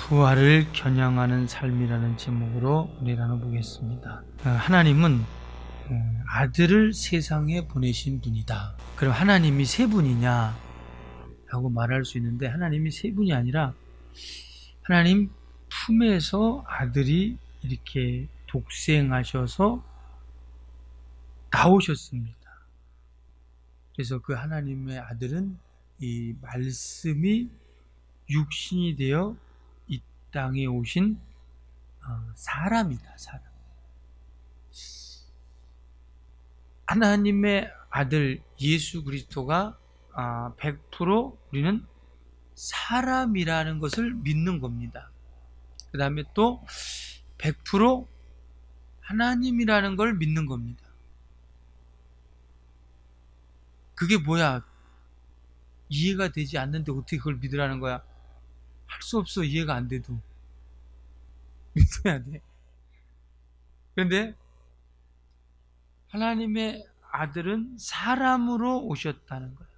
부활을 겨냥하는 삶이라는 제목으로 우리 나눠보겠습니다. 하나님은 아들을 세상에 보내신 분이다. 그럼 하나님이 세 분이냐 라고 말할 수 있는데, 하나님이 세 분이 아니라 하나님 품에서 아들이 이렇게 독생하셔서 나오셨습니다. 그래서 그 하나님의 아들은 이 말씀이 육신이 되어 이 땅에 오신 사람이다. 사람. 하나님의 아들 예수 그리스도가 100% 우리는 사람이라는 것을 믿는 겁니다. 그 다음에 또 100% 하나님이라는 걸 믿는 겁니다. 그게 뭐야? 이해가 되지 않는데 어떻게 그걸 믿으라는 거야? 할 수 없어. 이해가 안 돼도 믿어야 돼. 그런데 하나님의 아들은 사람으로 오셨다는 거예요.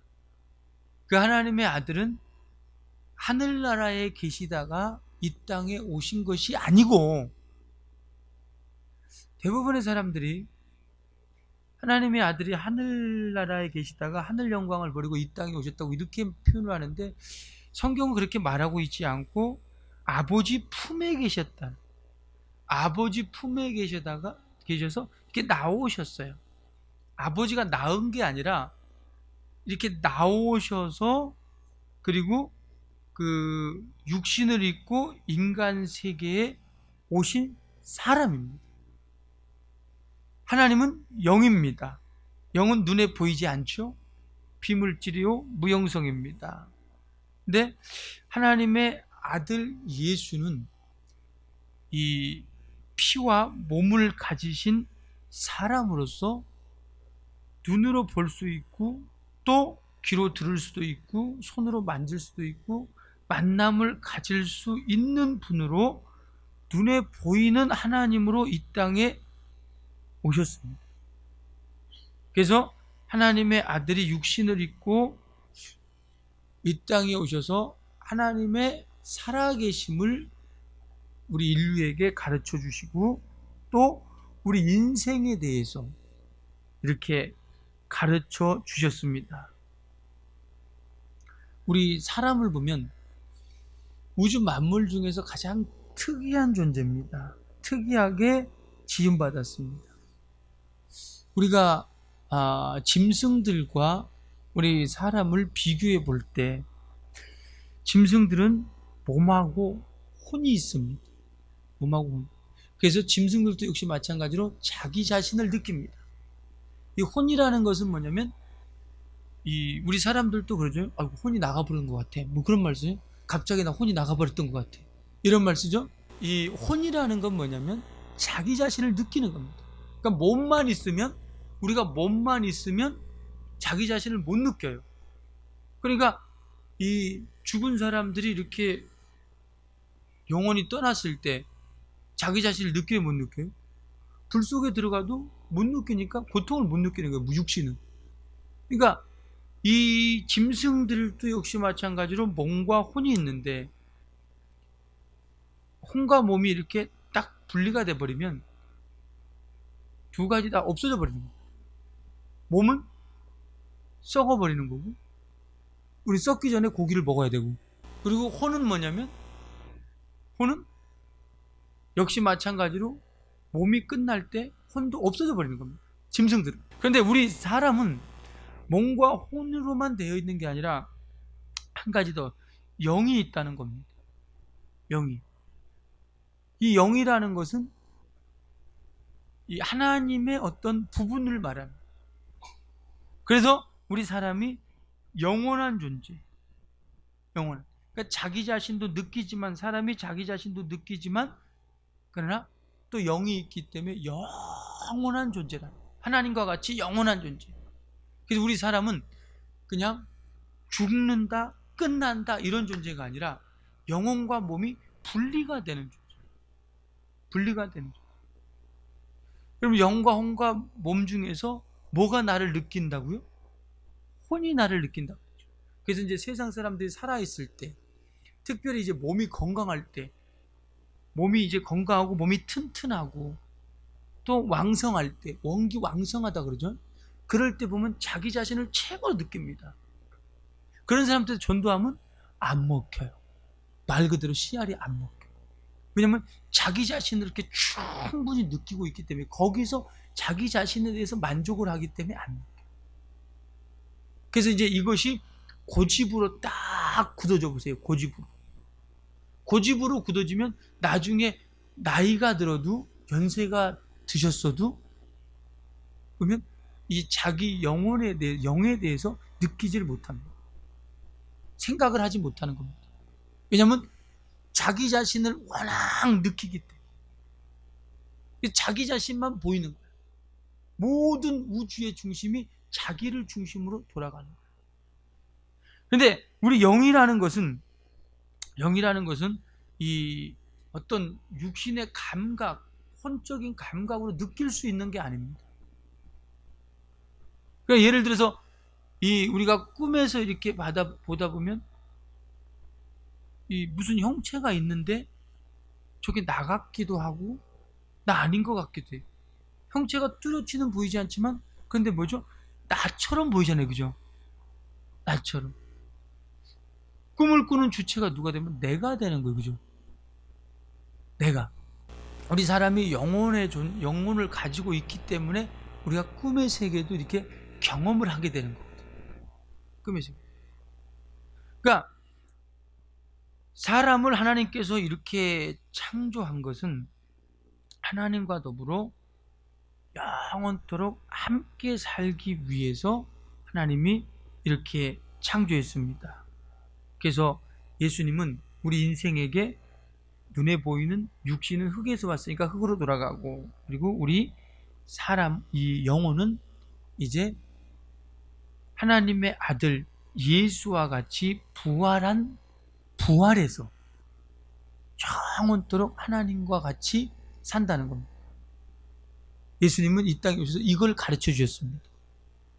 그 하나님의 아들은 하늘나라에 계시다가 이 땅에 오신 것이 아니고, 대부분의 사람들이 하나님의 아들이 하늘나라에 계시다가 하늘 영광을 버리고 이 땅에 오셨다고 이렇게 표현을 하는데, 성경은 그렇게 말하고 있지 않고 아버지 품에 계셨다. 아버지 품에 계셔서 이렇게 나오셨어요. 아버지가 낳은 게 아니라 이렇게 나오셔서, 그리고 그 육신을 입고 인간 세계에 오신 사람입니다. 하나님은 영입니다. 영은 눈에 보이지 않죠? 비물질이요 무형성입니다. 근데 하나님의 아들 예수는 이 피와 몸을 가지신 사람으로서 눈으로 볼 수 있고, 또 귀로 들을 수도 있고, 손으로 만질 수도 있고, 만남을 가질 수 있는 분으로 눈에 보이는 하나님으로 이 땅에 오셨습니다. 그래서 하나님의 아들이 육신을 입고 이 땅에 오셔서 하나님의 살아계심을 우리 인류에게 가르쳐 주시고, 또 우리 인생에 대해서 이렇게 가르쳐 주셨습니다. 우리 사람을 보면 우주 만물 중에서 가장 특이한 존재입니다. 특이하게 지음받았습니다. 우리가 짐승들과 우리 사람을 비교해 볼 때, 짐승들은 몸하고 혼이 있습니다. 몸하고 혼. 그래서 짐승들도 역시 마찬가지로 자기 자신을 느낍니다. 이 혼이라는 것은 뭐냐면, 우리 사람들도 그러죠. 혼이 나가버린 것 같아. 뭐 그런 말 쓰죠. 갑자기 나 혼이 나가버렸던 것 같아. 이런 말 쓰죠. 이 혼이라는 건 뭐냐면 자기 자신을 느끼는 겁니다. 그러니까 우리가 몸만 있으면 자기 자신을 못 느껴요. 그러니까 이 죽은 사람들이 이렇게 영혼이 떠났을 때 자기 자신을 느껴요, 못 느껴요? 불 속에 들어가도 못 느끼니까 고통을 못 느끼는 거예요, 육신은. 그러니까 이 짐승들도 역시 마찬가지로 몸과 혼이 있는데, 혼과 몸이 이렇게 딱 분리가 돼버리면 두 가지 다 없어져 버리는 거예요. 몸은 썩어버리는 거고, 우리 썩기 전에 고기를 먹어야 되고, 그리고 혼은 뭐냐면, 혼은 역시 마찬가지로 몸이 끝날 때 혼도 없어져 버리는 겁니다, 짐승들은. 그런데 우리 사람은 몸과 혼으로만 되어 있는 게 아니라 한 가지 더, 영이 있다는 겁니다. 영이. 이 영이라는 것은 이 하나님의 어떤 부분을 말합니다. 그래서 우리 사람이 영원한 존재, 영원한. 그러니까 자기 자신도 느끼지만, 사람이 자기 자신도 느끼지만, 그러나 또 영이 있기 때문에 영원한 존재다. 하나님과 같이 영원한 존재. 그래서 우리 사람은 그냥 죽는다, 끝난다 이런 존재가 아니라 영혼과 몸이 분리가 되는 존재. 분리가 되는 존재. 그럼 영과 혼과 몸 중에서 뭐가 나를 느낀다고요? 혼이 나를 느낀다고. 그래서 이제 세상 사람들이 살아있을 때, 특별히 이제 몸이 건강할 때, 몸이 이제 건강하고 몸이 튼튼하고 또 왕성할 때, 원기 왕성하다 그러죠. 그럴 때 보면 자기 자신을 최고로 느낍니다. 그런 사람들 전도하면 안 먹혀요. 말 그대로 씨알이 안 먹혀요. 왜냐하면 자기 자신을 이렇게 충분히 느끼고 있기 때문에, 거기서 자기 자신에 대해서 만족을 하기 때문에 안 먹혀요. 그래서 이제 이것이 고집으로 딱 굳어져 보세요. 고집으로 굳어지면 나중에 나이가 들어도, 연세가 드셨어도, 그러면 이 자기 영에 대해서 느끼지를 못합니다. 생각을 하지 못하는 겁니다. 왜냐하면 자기 자신을 워낙 느끼기 때문에 자기 자신만 보이는 거예요. 모든 우주의 중심이 자기를 중심으로 돌아가는 거예요. 그런데 우리 영이라는 것은 이 어떤 육신의 감각, 혼적인 감각으로 느낄 수 있는 게 아닙니다. 그러니까 예를 들어서 우리가 꿈에서 이렇게 보다 보면 무슨 형체가 있는데 저게 나 같기도 하고 나 아닌 것 같기도 해요. 형체가 뚜렷이는 보이지 않지만 근데 뭐죠? 나처럼 보이잖아요. 그죠? 나처럼. 꿈을 꾸는 주체가 누가 되면 내가 되는 거예요. 그죠? 내가. 우리 사람이 영혼을 가지고 있기 때문에 우리가 꿈의 세계도 이렇게 경험을 하게 되는 겁니다. 꿈의 세계. 그러니까 사람을 하나님께서 이렇게 창조한 것은 하나님과 더불어 영원토록 함께 살기 위해서 하나님이 이렇게 창조했습니다. 그래서 예수님은 우리 인생에게 눈에 보이는 육신은 흙에서 왔으니까 흙으로 돌아가고, 그리고 우리 사람, 이 영혼은 이제 하나님의 아들 예수와 같이 부활해서 영원토록 하나님과 같이 산다는 겁니다. 예수님은 이 땅에 오셔서 이걸 가르쳐 주셨습니다.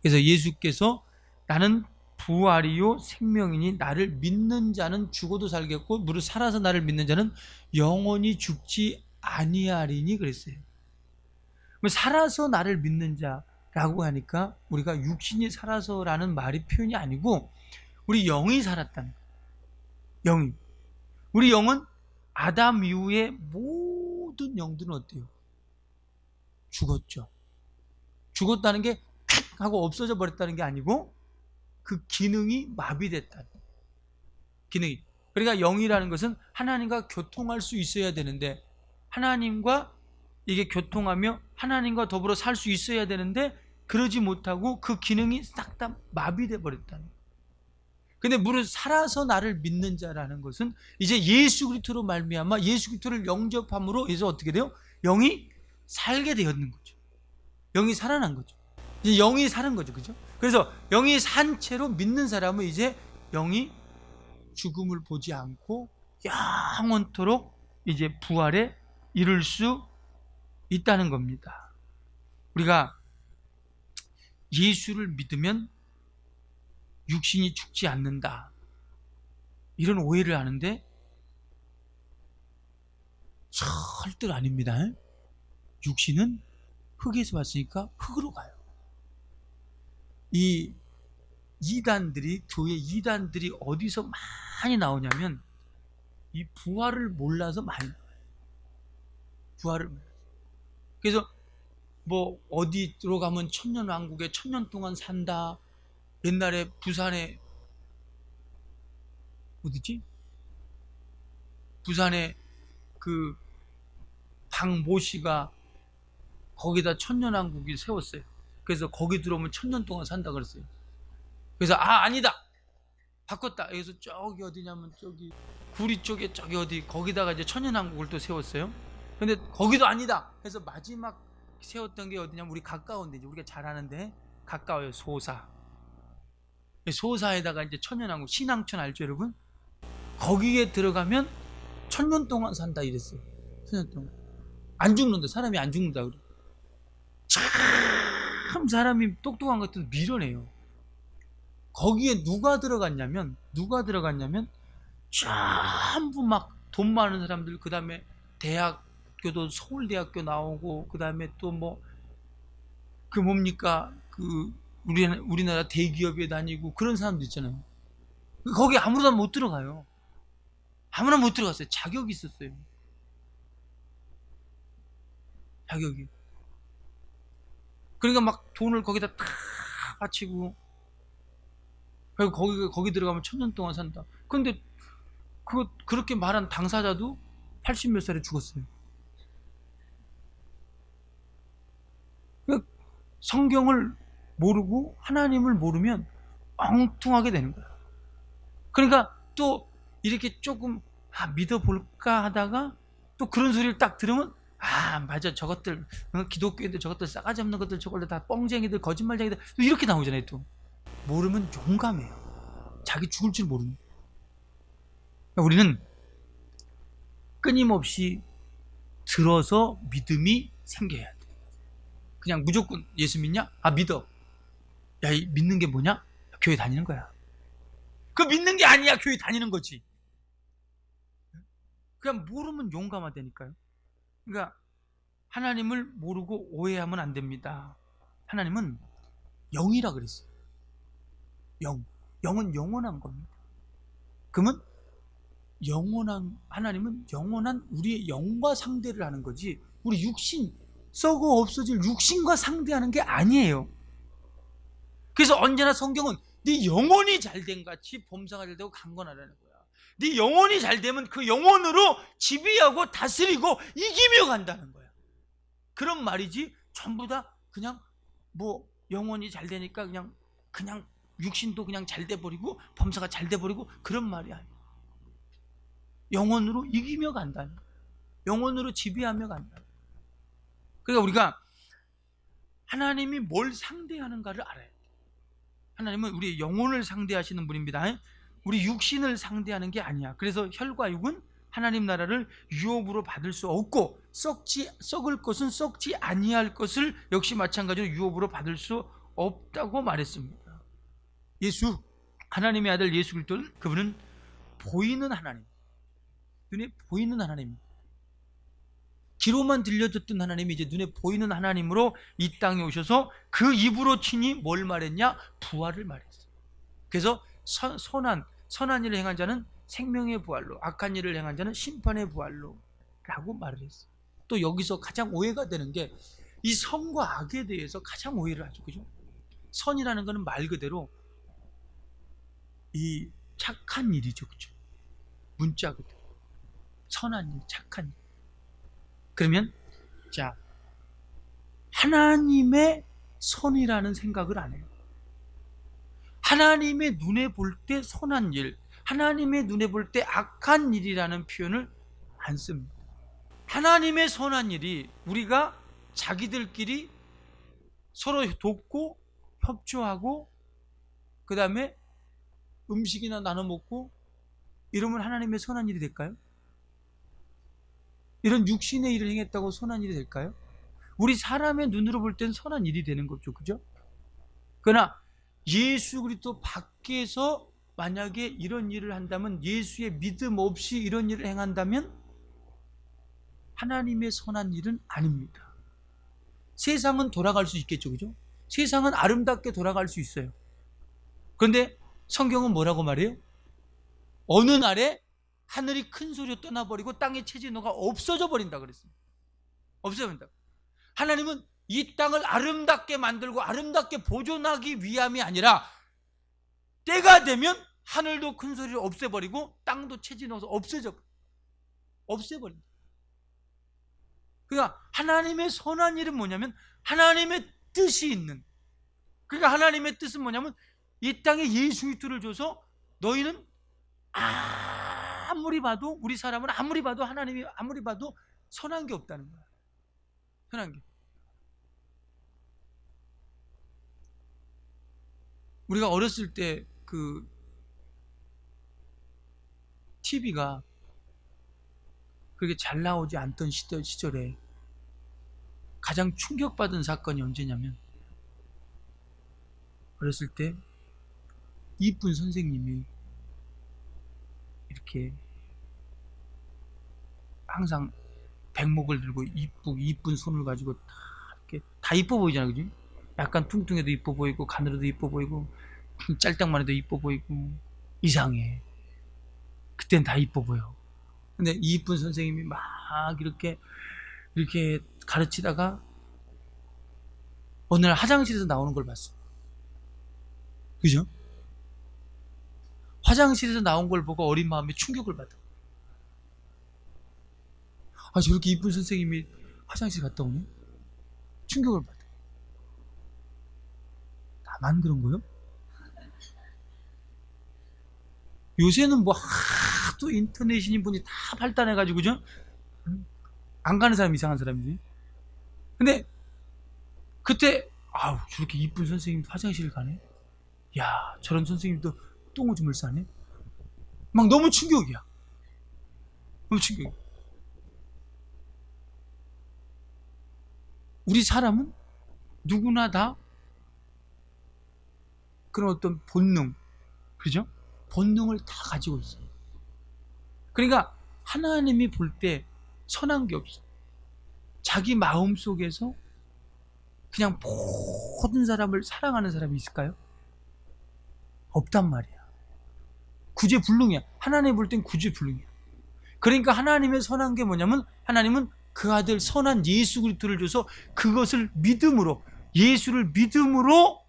그래서 예수께서 나는 부활이요 생명이니 나를 믿는 자는 죽어도 살겠고 무릇 살아서 나를 믿는 자는 영원히 죽지 아니하리니 그랬어요. 살아서 나를 믿는 자라고 하니까 우리가 육신이 살아서라는 말이 표현이 아니고 우리 영이 살았다는 거예요. 영이. 우리 영은 아담 이후에 모든 영들은 어때요? 죽었죠. 죽었다는 게 탁 하고 없어져 버렸다는 게 아니고 그 기능이 마비됐다는 거예요. 기능이. 그러니까 영이라는 것은 하나님과 교통할 수 있어야 되는데, 하나님과 이게 교통하며 하나님과 더불어 살 수 있어야 되는데 그러지 못하고 그 기능이 싹 다 마비돼 버렸다는 거예요. 근데 무릇 살아서 나를 믿는 자라는 것은 이제 예수 그리스도로 말미암아 예수 그리스도를 영접함으로 해서 어떻게 돼요? 영이 살게 되었는 거죠. 영이 살아난 거죠. 이제 영이 사는 거죠. 그죠? 그래서 영이 산 채로 믿는 사람은 이제 영이 죽음을 보지 않고 영원토록 이제 부활에 이룰 수 있다는 겁니다. 우리가 예수를 믿으면 육신이 죽지 않는다, 이런 오해를 하는데 절대로 아닙니다. 육신은 흙에서 왔으니까 흙으로 가요. 이 이단들이, 교회 이단들이 어디서 많이 나오냐면 이 부활을 몰라서 많이 나와요. 부활을 몰라서. 그래서 뭐 어디로 가면 천년왕국에 천년 동안 산다. 옛날에 부산에 어디지? 부산에 그 박모 씨가 거기다 천년왕국이 세웠어요. 그래서 거기 들어오면 천년 동안 산다 그랬어요. 그래서 아니다, 바꿨다. 여기서 저기 어디냐면 저기 구리 쪽에 저기 어디 거기다가 이제 천년왕국을 또 세웠어요. 근데 거기도 아니다 해서 마지막 세웠던 게 어디냐면 우리 가까운데, 이제 우리가 잘 아는데 가까워요. 소사에다가 이제 천년왕국, 신앙촌 알죠 여러분? 거기에 들어가면 천년 동안 산다 이랬어요. 천년 동안 안 죽는다, 사람이 안 죽는다 그래. 참 사람이 똑똑한 것도 밀어내요. 거기에 누가 들어갔냐면 전부 막 돈 많은 사람들, 그 다음에 대학교도 서울대학교 나오고, 그 다음에 또 뭐, 그 뭡니까? 그, 우리나라 대기업에 다니고 그런 사람도 있잖아요. 거기 아무나 못 들어가요. 아무나 못 들어갔어요. 자격이 있었어요. 자격이. 그러니까 막 돈을 거기다 다 바치고, 그리고 거기 들어가면 1000년 동안 산다. 근데 그렇게 말한 당사자도 80 몇 살에 죽었어요. 그러니까 성경을 모르고 하나님을 모르면 엉뚱하게 되는 거야. 그러니까 또 이렇게 조금 믿어볼까 하다가 또 그런 소리를 딱 들으면 맞아, 저것들 기독교인들 저것들 싸가지 없는 것들 저것들 다 뻥쟁이들 거짓말쟁이들 이렇게 나오잖아요. 또 모르면 용감해요. 자기 죽을 줄 모르는. 그러니까 우리는 끊임없이 들어서 믿음이 생겨야 돼. 그냥 무조건 예수 믿냐? 믿어. 야, 이 믿는 게 뭐냐? 교회 다니는 거야. 그 믿는 게 아니야. 교회 다니는 거지. 그냥 모르면 용감하다니까요. 그러니까 하나님을 모르고 오해하면 안 됩니다. 하나님은 영이라 그랬어요. 영은 영원한 겁니다. 그러면 하나님은 영원한 우리의 영과 상대를 하는 거지, 우리 육신, 썩어 없어질 육신과 상대하는 게 아니에요. 그래서 언제나 성경은 네 영혼이 잘된 같이 범사가 잘되고 강건하라는 거야. 네 영혼이 잘되면 그 영혼으로 지배하고 다스리고 이기며 간다는 거야. 그런 말이지 전부 다 그냥 뭐 영혼이 잘되니까 그냥 육신도 그냥 잘돼버리고 범사가 잘돼버리고 그런 말이 아니야. 영혼으로 이기며 간다는 거야. 영혼으로 지배하며 간다. 그러니까 우리가 하나님이 뭘 상대하는가를 알아야 돼. 하나님은 우리 영혼을 상대하시는 분입니다. 우리 육신을 상대하는 게 아니야. 그래서 혈과 육은 하나님 나라를 유업으로 받을 수 없고, 썩을 것은 썩지 아니할 것을 역시 마찬가지로 유업으로 받을 수 없다고 말했습니다. 하나님의 아들 예수 그리스도는, 그분은 보이는 하나님, 눈에 보이는 하나님, 귀로만 들려졌던 하나님이 이제 눈에 보이는 하나님으로 이 땅에 오셔서 그 입으로 친히 뭘 말했냐? 부활을 말했어요. 그래서 선한 일을 행한 자는 생명의 부활로, 악한 일을 행한 자는 심판의 부활로 라고 말을 했어요. 또 여기서 가장 오해가 되는 게 이 선과 악에 대해서 가장 오해를 하죠. 그죠? 선이라는 것은 말 그대로 이 착한 일이죠. 그죠? 문자 그대로 선한 일, 착한 일. 그러면 자, 하나님의 선이라는 생각을 안 해요. 하나님의 눈에 볼 때 선한 일, 하나님의 눈에 볼 때 악한 일이라는 표현을 안 씁니다. 하나님의 선한 일이 우리가 자기들끼리 서로 돕고 협조하고 그 다음에 음식이나 나눠 먹고 이러면 하나님의 선한 일이 될까요? 이런 육신의 일을 행했다고 선한 일이 될까요? 우리 사람의 눈으로 볼 때는 선한 일이 되는 거죠. 그죠? 그러나 예수 그리스도 밖에서 만약에 이런 일을 한다면, 예수의 믿음 없이 이런 일을 행한다면 하나님의 선한 일은 아닙니다. 세상은 돌아갈 수 있겠죠. 그죠? 세상은 아름답게 돌아갈 수 있어요. 그런데 성경은 뭐라고 말해요? 어느 날에 하늘이 큰 소리로 떠나버리고 땅의 체질노가 없어져 버린다 그랬습니다. 없어져 버린다. 하나님은 이 땅을 아름답게 만들고 아름답게 보존하기 위함이 아니라 때가 되면 하늘도 큰 소리를 없애버리고 땅도 체질노가 없애버린다. 그러니까 하나님의 선한 일은 뭐냐면 하나님의 뜻이 있는, 그러니까 하나님의 뜻은 뭐냐면 이 땅에 예수 그리스도를 줘서 너희는 아무리 봐도, 우리 사람은 아무리 봐도, 하나님이 아무리 봐도 선한 게 없다는 거야. 선한 게. 우리가 어렸을 때 그 TV가 그렇게 잘 나오지 않던 시절에 가장 충격받은 사건이 언제냐면, 어렸을 때 이쁜 선생님이 이렇게 항상 백목을 들고 이쁜 손을 가지고 다 이뻐 보이잖아, 그지? 약간 뚱뚱해도 이뻐 보이고 가늘어도 이뻐 보이고 짤딱만 해도 이뻐 보이고 이상해. 그땐 다 이뻐 보여. 근데 이 이쁜 선생님이 막 이렇게 가르치다가 어느 날 화장실에서 나오는 걸 봤어. 그죠? 화장실에서 나온 걸 보고 어린 마음에 충격을 받아. 아, 저렇게 이쁜 선생님이 화장실 갔다 오네? 충격을 받아. 나만 그런 거요? 요새는 뭐 하도 인터넷이니 뭐니 다 발달해가지고, 그죠? 안 가는 사람 이상한 사람이지. 근데 그때 아우, 저렇게 이쁜 선생님도 화장실을 가네? 야, 저런 선생님도 똥오줌을 싸네? 막 너무 충격이야. 너무 충격이야. 우리 사람은 누구나 다 그런 어떤 본능, 그죠? 본능을 다 가지고 있어요. 그러니까 하나님이 볼 때 선한 게 없어. 자기 마음 속에서 그냥 모든 사람을 사랑하는 사람이 있을까요? 없단 말이야. 구제불능이야. 하나님 볼 땐 구제불능이야. 그러니까 하나님의 선한 게 뭐냐면, 하나님은 그 아들 선한 예수 그리스도를 줘서 그것을 믿음으로, 예수를 믿음으로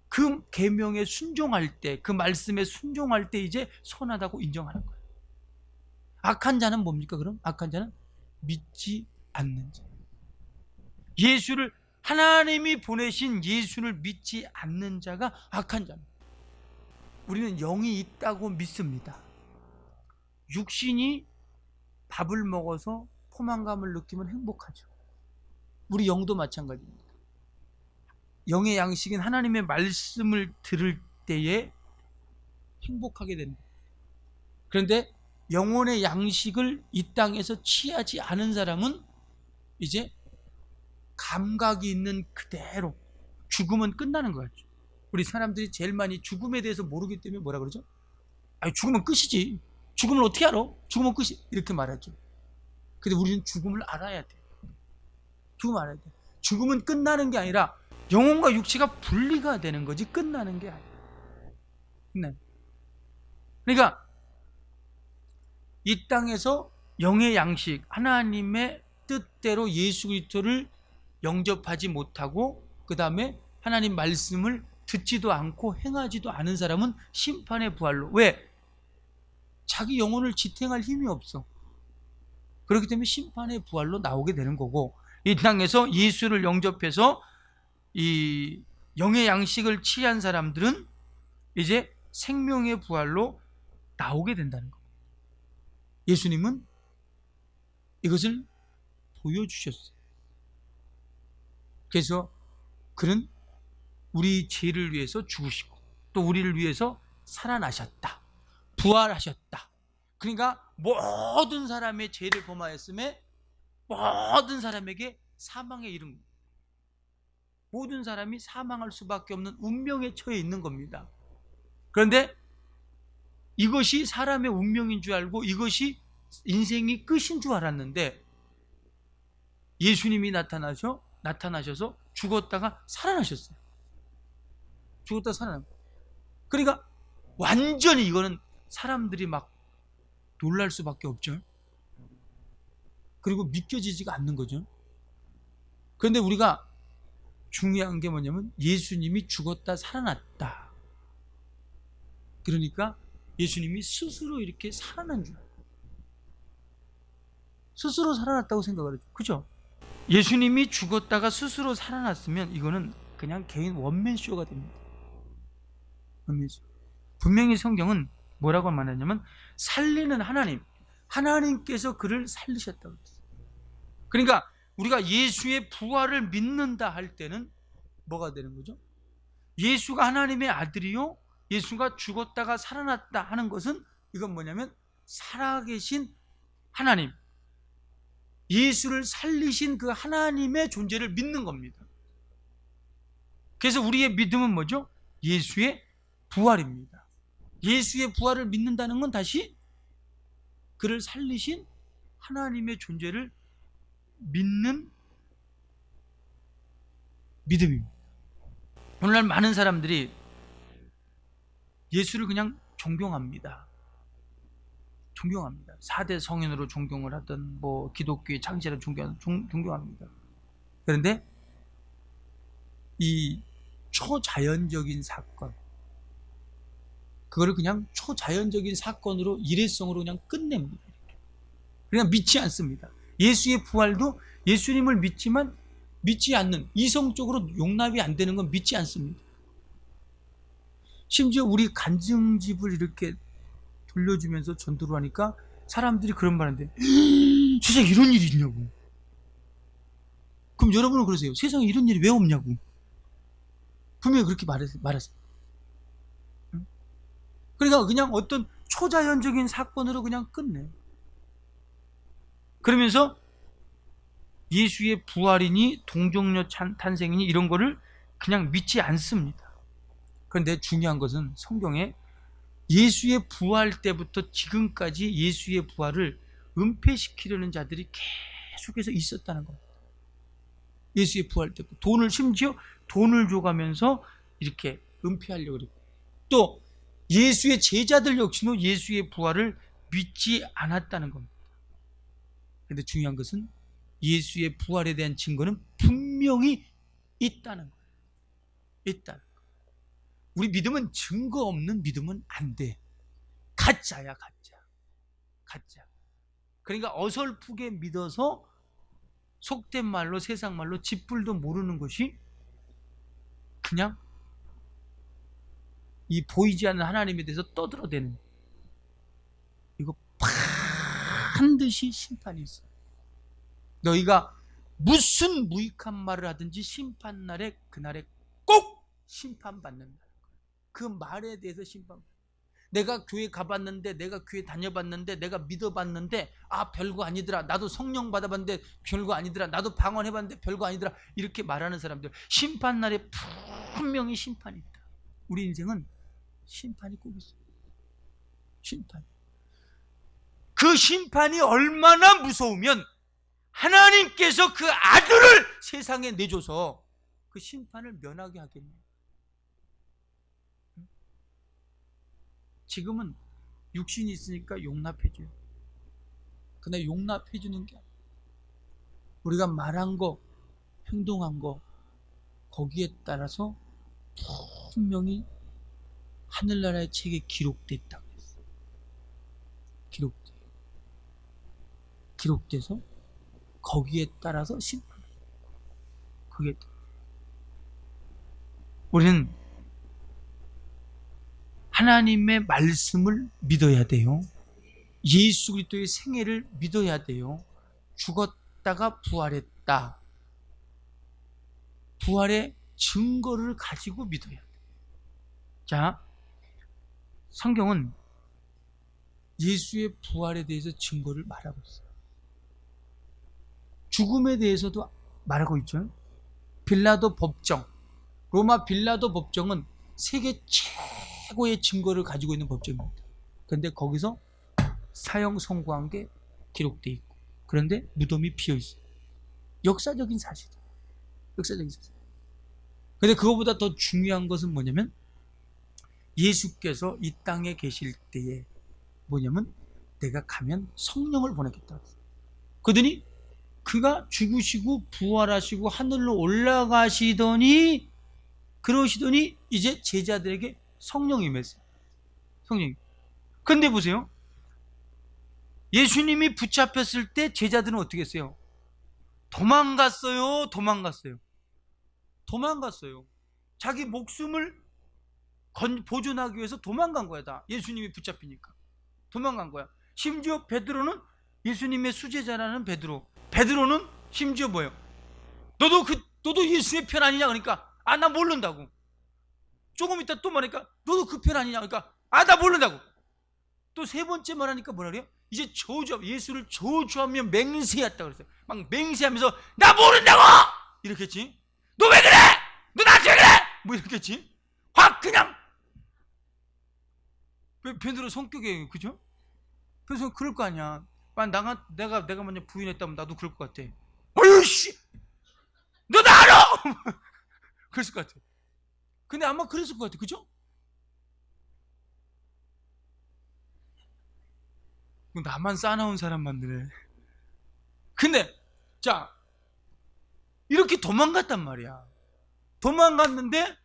그 계명에 순종할 때, 그 말씀에 순종할 때 이제 선하다고 인정하는 거예요. 악한 자는 뭡니까? 그럼 악한 자는 믿지 않는 자. 예수를, 하나님이 보내신 예수를 믿지 않는 자가 악한 자입니다. 우리는 영이 있다고 믿습니다. 육신이 밥을 먹어서 포만감을 느끼면 행복하죠. 우리 영도 마찬가지입니다. 영의 양식인 하나님의 말씀을 들을 때에 행복하게 됩니다. 그런데 영혼의 양식을 이 땅에서 취하지 않은 사람은 이제 감각이 있는 그대로 죽으면 끝나는 것 같죠. 우리 사람들이 제일 많이 죽음에 대해서 모르기 때문에 뭐라 그러죠? 아니, 죽으면 끝이지. 죽음을 어떻게 알아? 죽으면 끝이, 이렇게 말하죠. 근데 우리는 죽음을 알아야 돼. 죽음을 알아야 돼. 죽음은 끝나는 게 아니라 영혼과 육체가 분리가 되는 거지, 끝나는 게 아니야. 그러니까 이 땅에서 영의 양식, 하나님의 뜻대로 예수 그리스도를 영접하지 못하고 그 다음에 하나님 말씀을 듣지도 않고 행하지도 않은 사람은 심판의 부활로, 왜? 자기 영혼을 지탱할 힘이 없어. 그렇기 때문에 심판의 부활로 나오게 되는 거고, 이 땅에서 예수를 영접해서 이 영의 양식을 취한 사람들은 이제 생명의 부활로 나오게 된다는 거예요. 예수님은 이것을 보여주셨어요. 그래서 그는 우리 죄를 위해서 죽으시고 또 우리를 위해서 살아나셨다, 부활하셨다. 그러니까 모든 사람의 죄를 범하였음에 모든 사람에게 사망에 이른 겁니다. 모든 사람이 사망할 수밖에 없는 운명에 처해 있는 겁니다. 그런데 이것이 사람의 운명인 줄 알고 이것이 인생이 끝인 줄 알았는데 예수님이 나타나셔서 죽었다가 살아나셨어요. 죽었다가 살아난 거예요. 그러니까 완전히 이거는 사람들이 막 놀랄 수밖에 없죠. 그리고 믿겨지지가 않는 거죠. 그런데 우리가 중요한 게 뭐냐면 예수님이 죽었다 살아났다. 그러니까 예수님이 스스로 이렇게 살아난 줄 알아요. 스스로 살아났다고 생각을 하죠. 그죠? 예수님이 죽었다가 스스로 살아났으면 이거는 그냥 개인 원맨쇼가 됩니다. 원맨쇼. 분명히 성경은 뭐라고 말하냐면 살리는 하나님께서 그를 살리셨다고 했어요. 그러니까 우리가 예수의 부활을 믿는다 할 때는 뭐가 되는 거죠? 예수가 하나님의 아들이요, 예수가 죽었다가 살아났다 하는 것은 이건 뭐냐면 살아계신 하나님, 예수를 살리신 그 하나님의 존재를 믿는 겁니다. 그래서 우리의 믿음은 뭐죠? 예수의 부활입니다. 예수의 부활을 믿는다는 건 다시 그를 살리신 하나님의 존재를 믿는 믿음입니다. 오늘날 많은 사람들이 예수를 그냥 존경합니다. 존경합니다. 4대 성인으로 존경을 하든 기독교의 창시를 존경합니다. 그런데 이 초자연적인 사건, 그거를 그냥 초자연적인 사건으로 일회성으로 그냥 끝냅니다. 그냥 믿지 않습니다. 예수의 부활도 예수님을 믿지만 믿지 않는, 이성적으로 용납이 안 되는 건 믿지 않습니다. 심지어 우리 간증집을 이렇게 돌려주면서 전도를 하니까 사람들이 그런 말인데, 세상에 이런 일이 있냐고. 그럼 여러분은 그러세요. 세상에 이런 일이 왜 없냐고. 분명히 그렇게 말하세요. 그러니까 그냥 어떤 초자연적인 사건으로 그냥 끝내요. 그러면서 예수의 부활이니 동정녀 탄생이니 이런 거를 그냥 믿지 않습니다. 그런데 중요한 것은 성경에 예수의 부활 때부터 지금까지 예수의 부활을 은폐시키려는 자들이 계속해서 있었다는 겁니다. 예수의 부활 때부터 심지어 돈을 줘가면서 이렇게 은폐하려고 그래요. 또 예수의 제자들 역시도 예수의 부활을 믿지 않았다는 겁니다. 그런데 중요한 것은 예수의 부활에 대한 증거는 분명히 있다는 거예요. 있다는 거예요. 우리 믿음은 증거 없는 믿음은 안 돼. 가짜야, 가짜. 그러니까 어설프게 믿어서 속된 말로, 세상 말로 쥐뿔도 모르는 것이 그냥 이 보이지 않는 하나님에 대해서 떠들어대는, 이거 반드시 심판이 있어요. 너희가 무슨 무익한 말을 하든지 심판날에, 그날에 꼭 심판받는다. 그 말에 대해서 심판받는다. 내가 교회 가봤는데, 내가 교회 다녀봤는데, 내가 믿어봤는데 별거 아니더라. 나도 성령 받아봤는데 별거 아니더라. 나도 방언해봤는데 별거 아니더라. 이렇게 말하는 사람들, 심판날에 분명히 심판이 있다. 우리 인생은 심판이 꼭 있어요. 심판. 그 심판이 얼마나 무서우면 하나님께서 그 아들을 세상에 내줘서 그 심판을 면하게 하겠네요. 지금은 육신이 있으니까 용납해줘요. 근데 용납해주는 게 아니에요. 우리가 말한 거, 행동한 거, 거기에 따라서 분명히 하늘나라의 책에 기록됐다고 했어요. 기록돼서 거기에 따라서 심판. 그게 우리는 하나님의 말씀을 믿어야 돼요. 예수 그리스도의 생애를 믿어야 돼요. 죽었다가 부활했다. 부활의 증거를 가지고 믿어야 돼요. 자, 성경은 예수의 부활에 대해서 증거를 말하고 있어요. 죽음에 대해서도 말하고 있죠. 빌라도 법정, 로마 빌라도 법정은 세계 최고의 증거를 가지고 있는 법정입니다. 그런데 거기서 사형 선고한 게 기록되어 있고, 그런데 무덤이 비어 있어요. 역사적인 사실이에요. 역사적인 사실. 그런데 그거보다 더 중요한 것은 뭐냐면, 예수께서 이 땅에 계실 때에 뭐냐면, 내가 가면 성령을 보내겠다. 그러더니 그가 죽으시고 부활하시고 하늘로 올라가시더니, 그러시더니 이제 제자들에게 성령이 임했어요. 성령이. 근데 보세요. 예수님이 붙잡혔을 때 제자들은 어떻게 했어요? 도망갔어요. 자기 목숨을 보존하기 위해서 도망간 거야. 다 예수님이 붙잡히니까 도망간 거야. 심지어 베드로는, 예수님의 수제자라는 베드로는 심지어 뭐예요? 너도 예수의 편 아니냐? 그러니까 나 모른다고. 조금 있다 또 말하니까 너도 그 편 아니냐? 그러니까 나 모른다고. 또 세 번째 말하니까 뭐라 그래요? 이제 예수를 저주하며 맹세했다 그랬어요. 막 맹세하면서 나 모른다고! 이렇게 했지. 너 왜 그래? 너 나한테 왜 그래? 뭐 이렇게 했지. 확 그냥. 베드로 성격이, 그죠? 그래서 그럴 거 아니야. 내가 만약 부인했다면 나도 그럴 것 같아. 어이씨! 너 나 알아! 그랬을 것 같아. 근데 아마 그랬을 것 같아. 그죠? 나만 싸나운 사람 만드네. 근데 자, 이렇게 도망갔단 말이야. 도망갔는데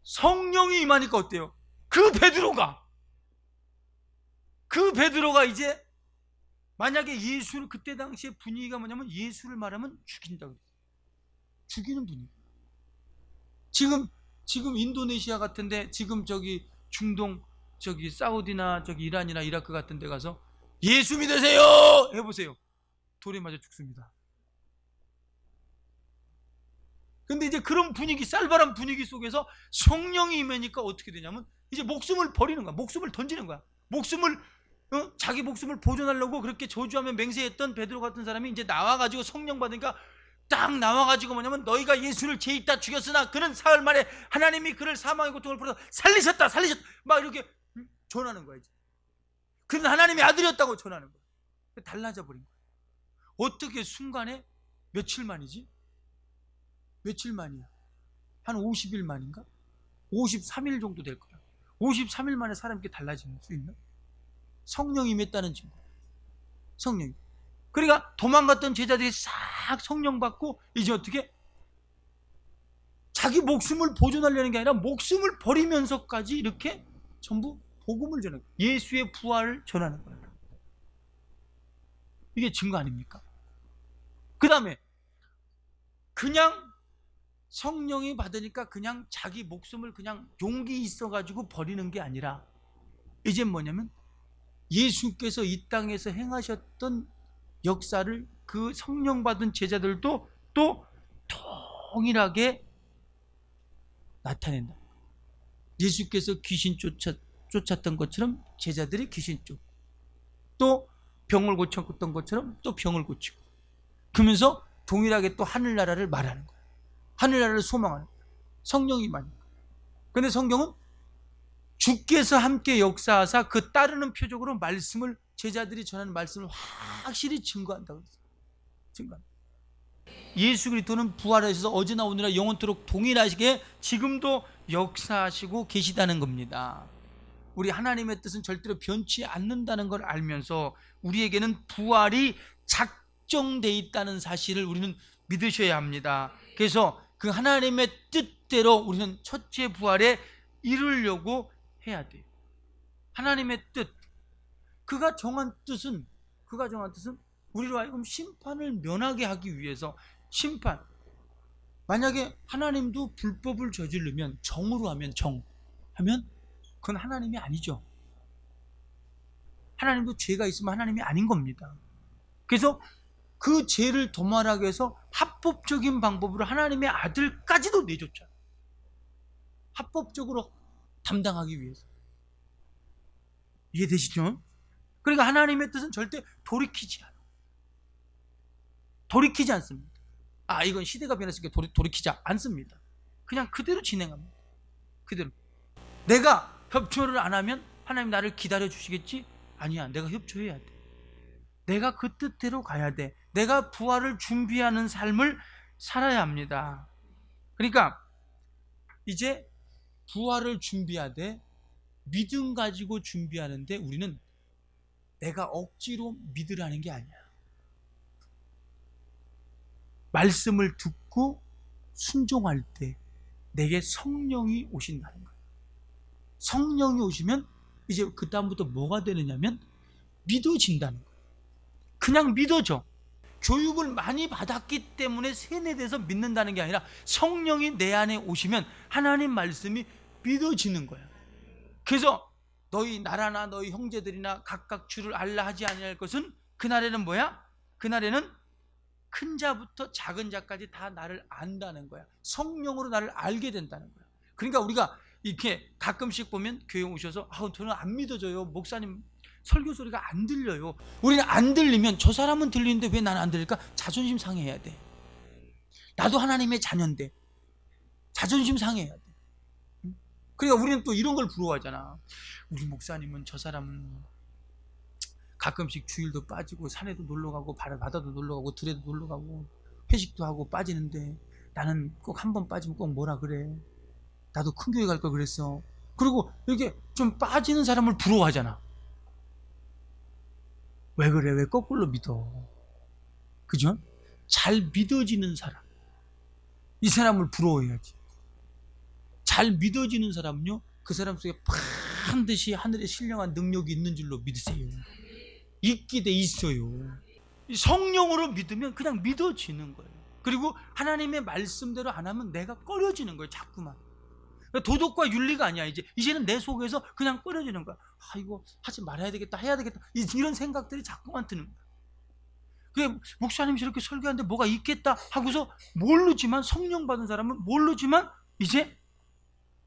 성령이 임하니까 어때요? 그 베드로가 이제 만약에 예수를, 그때 당시에 분위기가 뭐냐면 예수를 말하면 죽인다고 그랬어요. 죽이는 분위기. 지금 인도네시아 같은데, 지금 저기 중동, 저기 사우디나 저기 이란이나 이라크 같은 데 가서 예수 믿으세요 해보세요. 돌에 맞아 죽습니다. 근데 이제 그런 분위기, 쌀바람 분위기 속에서 성령이 임하니까 어떻게 되냐면 이제 목숨을 버리는 거야. 목숨을 던지는 거야. 자기 목숨을 보존하려고 그렇게 저주하며 맹세했던 베드로 같은 사람이 이제 나와가지고 성령 받으니까 딱 나와가지고 뭐냐면, 너희가 예수를 죄입다 죽였으나 그는 사흘 만에 하나님이 그를 사망의 고통을 풀어서 살리셨다 막 이렇게 전하는 거야. 이제 그는 하나님의 아들이었다고 전하는 거야. 달라져 버린 거야. 어떻게 순간에 며칠 만이지? 며칠 만이야? 한 50일 만인가? 53일 정도 될 거야. 53일 만에 사람이 이렇게 달라질 수 있나? 성령이 임했다는 증거. 성령이. 그러니까 도망갔던 제자들이 싹 성령 받고 이제 어떻게? 자기 목숨을 보존하려는 게 아니라 목숨을 버리면서까지 이렇게 전부 복음을 전하는 거야. 예수의 부활을 전하는 거야. 이게 증거 아닙니까? 그 다음에 그냥 성령이 받으니까 그냥 자기 목숨을 그냥 용기 있어가지고 버리는 게 아니라, 이제 뭐냐면 예수께서 이 땅에서 행하셨던 역사를 그 성령 받은 제자들도 또 동일하게 나타낸다. 예수께서 귀신 쫓았던 것처럼 제자들이 귀신 쫓고, 또 병을 고쳤던 것처럼 또 병을 고치고, 그러면서 동일하게 또 하늘나라를 말하는 거야. 하늘나라를 소망하는 거야. 성령이 많은 거야. 그런데 성경은 주께서 함께 역사하사 그 따르는 표적으로 말씀을, 제자들이 전하는 말씀을 확실히 증거한다고 했어요. 증거한다. 예수 그리스도는 부활하셔서 어제나 오늘나 영원토록 동일하시게 지금도 역사하시고 계시다는 겁니다. 우리 하나님의 뜻은 절대로 변치 않는다는 걸 알면서 우리에게는 부활이 작정되어 있다는 사실을 우리는 믿으셔야 합니다. 그래서 그 하나님의 뜻대로 우리는 첫째 부활에 이루려고 해야 돼요. 하나님의 뜻, 그가 정한 뜻은 우리로 하여금 심판을 면하게 하기 위해서, 심판, 만약에 하나님도 불법을 저지르면, 정으로 하면, 정하면 그건 하나님이 아니죠. 하나님도 죄가 있으면 하나님이 아닌 겁니다. 그래서 그 죄를 도말하기 위해서 합법적인 방법으로 하나님의 아들까지도 내줬잖아요. 합법적으로 담당하기 위해서. 이해되시죠? 그러니까 하나님의 뜻은 절대 돌이키지 않습니다. 이건 시대가 변했으니까 돌이키지 않습니다. 그냥 그대로 진행합니다. 그대로. 내가 협조를 안 하면 하나님 나를 기다려 주시겠지? 아니야, 내가 협조해야 돼. 내가 그 뜻대로 가야 돼. 내가 부활을 준비하는 삶을 살아야 합니다. 그러니까 이제 부활을 준비하되 믿음 가지고 준비하는데, 우리는 내가 억지로 믿으라는 게 아니야. 말씀을 듣고 순종할 때 내게 성령이 오신다는 거예요. 성령이 오시면 이제 그 다음부터 뭐가 되느냐면 믿어진다는 거예요. 그냥 믿어져. 교육을 많이 받았기 때문에 세뇌돼서 믿는다는 게 아니라 성령이 내 안에 오시면 하나님 말씀이 믿어지는 거야. 그래서 너희 나라나 너희 형제들이나 각각 주를 알라 하지 아니할 것은, 그날에는 뭐야? 그날에는 큰 자부터 작은 자까지 다 나를 안다는 거야. 성령으로 나를 알게 된다는 거야. 그러니까 우리가 이렇게 가끔씩 보면 교회 오셔서 저는 안 믿어져요. 목사님 설교 소리가 안 들려요. 우리는 안 들리면 저 사람은 들리는데 왜 나는 안 들릴까? 자존심 상해야 돼. 나도 하나님의 자녀인데 자존심 상해야 돼. 그러니까 우리는 또 이런 걸 부러워하잖아. 우리 목사님은, 저 사람은 가끔씩 주일도 빠지고 산에도 놀러가고 바다도 놀러가고 들에도 놀러가고 회식도 하고 빠지는데 나는 꼭 한 번 빠지면 꼭 뭐라 그래. 나도 큰 교회 갈 걸 그랬어. 그리고 이렇게 좀 빠지는 사람을 부러워하잖아. 왜 그래? 왜 거꾸로 믿어? 그죠? 잘 믿어지는 사람, 이 사람을 부러워해야지. 잘 믿어지는 사람은요, 그 사람 속에 반드시 하늘의 신령한 능력이 있는 줄로 믿으세요. 있기대 있어요. 성령으로 믿으면 그냥 믿어지는 거예요. 그리고 하나님의 말씀대로 안 하면 내가 꺼려지는 거예요. 자꾸만. 도덕과 윤리가 아니야. 이제는 내 속에서 그냥 꺼려지는 거야. 아, 이거 하지 말아야 되겠다, 해야 되겠다, 이런 생각들이 자꾸만 드는 거야. 그게 목사님이 저렇게 설교하는데 뭐가 있겠다 하고서 모르지만, 성령 받은 사람은 모르지만 이제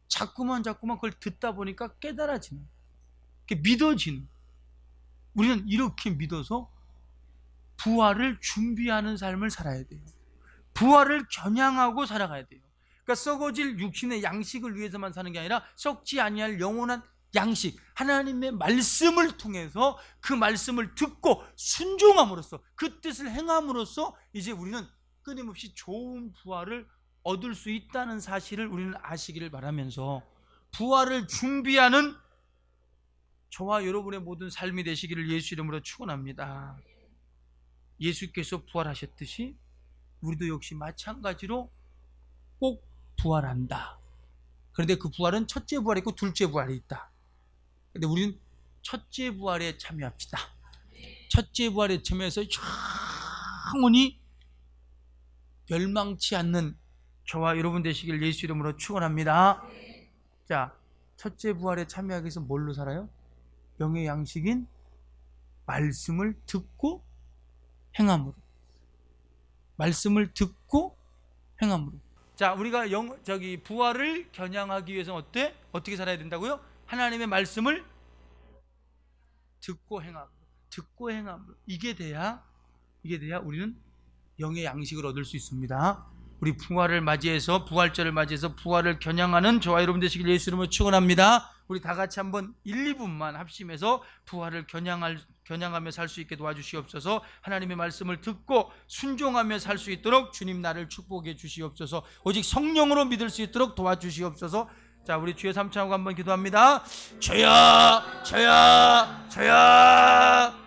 자꾸만 그걸 듣다 보니까 깨달아지는, 믿어지는. 우리는 이렇게 믿어서 부활을 준비하는 삶을 살아야 돼요. 부활을 겨냥하고 살아가야 돼요. 그러니까 썩어질 육신의 양식을 위해서만 사는 게 아니라 썩지 아니할 영원한 양식, 하나님의 말씀을 통해서 그 말씀을 듣고 순종함으로써, 그 뜻을 행함으로써 이제 우리는 끊임없이 좋은 부활을 얻을 수 있다는 사실을 우리는 아시기를 바라면서, 부활을 준비하는 저와 여러분의 모든 삶이 되시기를 예수 이름으로 축원합니다. 예수께서 부활하셨듯이 우리도 역시 마찬가지로 꼭 부활한다. 그런데 그 부활은 첫째 부활이 있고 둘째 부활이 있다. 근데 우리는 첫째 부활에 참여합시다. 첫째 부활에 참여해서 영원히 멸망치 않는 저와 여러분 되시길 예수 이름으로 축원합니다. 자, 첫째 부활에 참여하기 위해서 뭘로 살아요? 영의 양식인 말씀을 듣고 행함으로. 말씀을 듣고 행함으로. 자, 우리가 부활을 겨냥하기 위해서는 어떻게 살아야 된다고요? 하나님의 말씀을 듣고 행함으로. 이게 돼야 우리는 영의 양식을 얻을 수 있습니다. 우리 부활을 맞이해서, 부활절을 맞이해서 부활을 겨냥하는 저와 여러분 되시길 예수 이름으로 축원합니다. 우리 다 같이 한번 1, 2분만 합심해서 부활을 겨냥하며 살 수 있게 도와주시옵소서. 하나님의 말씀을 듣고 순종하며 살 수 있도록 주님 나를 축복해 주시옵소서. 오직 성령으로 믿을 수 있도록 도와주시옵소서. 자, 우리 주여 삼창하고 한번 기도합니다. 주여, 주여, 주여.